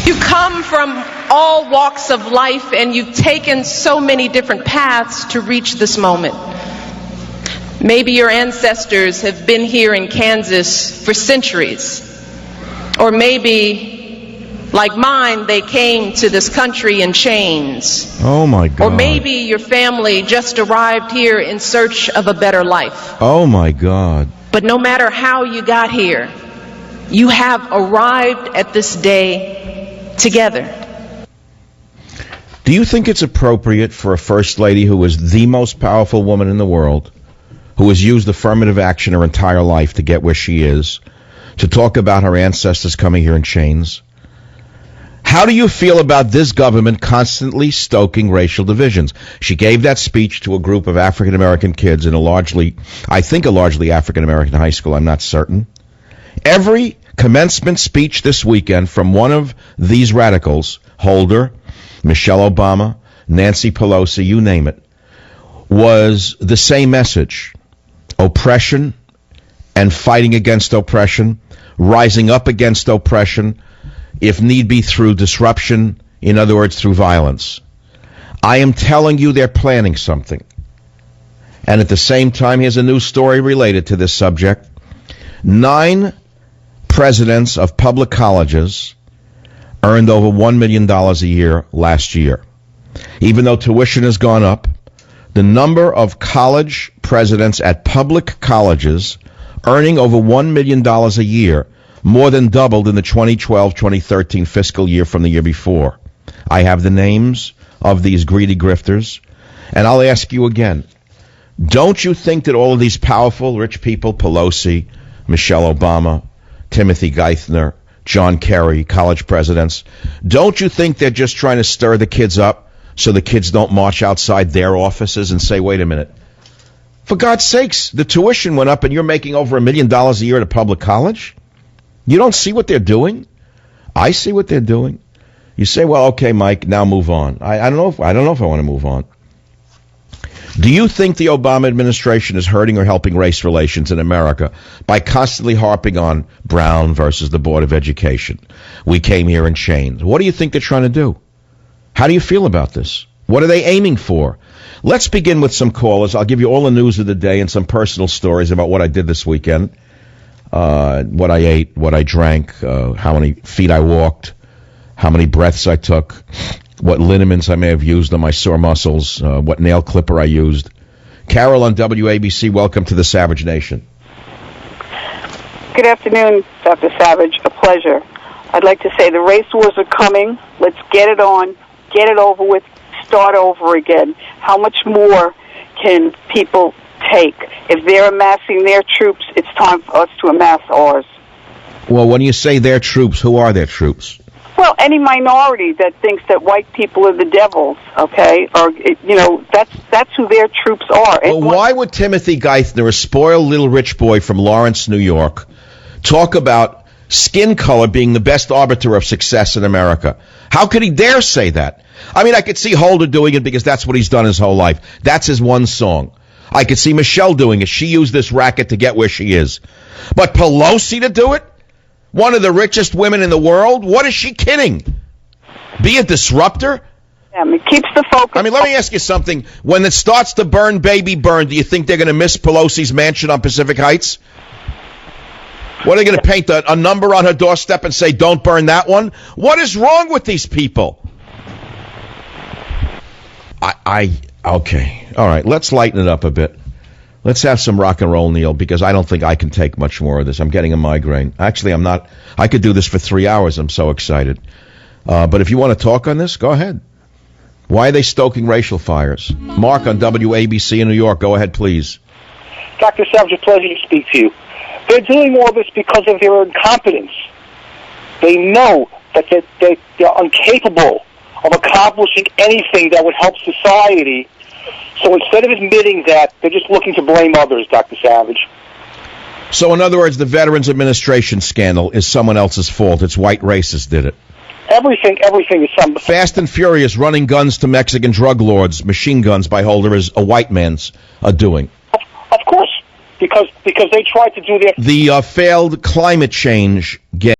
You've come from all walks of life, and you've taken so many different paths to reach this moment. Maybe your ancestors have been here in Kansas for centuries. Or maybe, like mine, they came to this country in chains. Oh, my God. Or maybe your family just arrived here in search of a better life. Oh, my God. But no matter how you got here, you have arrived at this day together. Do you think it's appropriate for a First Lady who is the most powerful woman in the world, who has used affirmative action her entire life to get where she is, to talk about her ancestors coming here in chains? How do you feel about this government constantly stoking racial divisions? She gave that speech to a group of African-American kids in a largely African-American high school, I'm not certain. Every commencement speech this weekend from one of these radicals, Holder, Michelle Obama, Nancy Pelosi, you name it, was the same message. Oppression and fighting against oppression, rising up against oppression, if need be through disruption, in other words, through violence. I am telling you they're planning something. And at the same time, here's a news story related to this subject. 9 presidents of public colleges earned over $1 million a year last year. Even though tuition has gone up, the number of college presidents at public colleges earning over $1 million a year more than doubled in the 2012-2013 fiscal year from the year before. I have the names of these greedy grifters, and I'll ask you again, don't you think that all of these powerful, rich people, Pelosi, Michelle Obama, Timothy Geithner, John Kerry, college presidents, don't you think they're just trying to stir the kids up so the kids don't march outside their offices and say, wait a minute, for God's sakes, the tuition went up and you're making over $1 million a year at a public college? You don't see what they're doing? I see what they're doing. You say, well, okay, Mike, now move on. I don't know if I want to move on. Do you think the Obama administration is hurting or helping race relations in America by constantly harping on Brown versus the Board of Education? We came here in chains. What do you think they're trying to do? How do you feel about this? What are they aiming for? Let's begin with some callers. I'll give you all the news of the day and some personal stories about what I did this weekend. What I ate, what I drank, how many feet I walked, how many breaths I took, what liniments I may have used on my sore muscles, what nail clipper I used. Carol on WABC, welcome to the Savage Nation. Good afternoon, Dr. Savage. A pleasure. I'd like to say the race wars are coming. Let's get it on, get it over with, start over again. How much more can people take? If they're amassing their troops, it's time for us to amass ours. Well, when you say their troops, who are their troops? Well, any minority that thinks that white people are the devils, okay, or that's who their troops are. Well, why would Timothy Geithner, a spoiled little rich boy from Lawrence, New York, talk about skin color being the best arbiter of success in America? How could he dare say that? I mean, I could see Holder doing it because that's what he's done his whole life. That's his one song. I could see Michelle doing it. She used this racket to get where she is. But Pelosi to do it? One of the richest women in the world? What is she kidding? Be a disruptor? It keeps the focus. I mean, let me ask you something. When it starts to burn, baby, burn, do you think they're going to miss Pelosi's mansion on Pacific Heights? What, are they going to paint a number on her doorstep and say, don't burn that one? What is wrong with these people? Okay. All right, let's lighten it up a bit. Let's have some rock and roll, Neil, because I don't think I can take much more of this. I'm getting a migraine. Actually, I'm not. I could do this for 3 hours. I'm so excited. But if you want to talk on this, go ahead. Why are they stoking racial fires? Mark on WABC in New York. Go ahead, please. Dr. Savage, a pleasure to speak to you. They're doing all this because of their incompetence. They know that they're incapable of accomplishing anything that would help society. So instead of admitting that, they're just looking to blame others, Dr. Savage. So in other words, the Veterans Administration scandal is someone else's fault. It's white racists did it. Everything is some... Fast and Furious, running guns to Mexican drug lords, machine guns by Holder, is a white man's doing. Of course, because they tried to do their... The failed climate change game.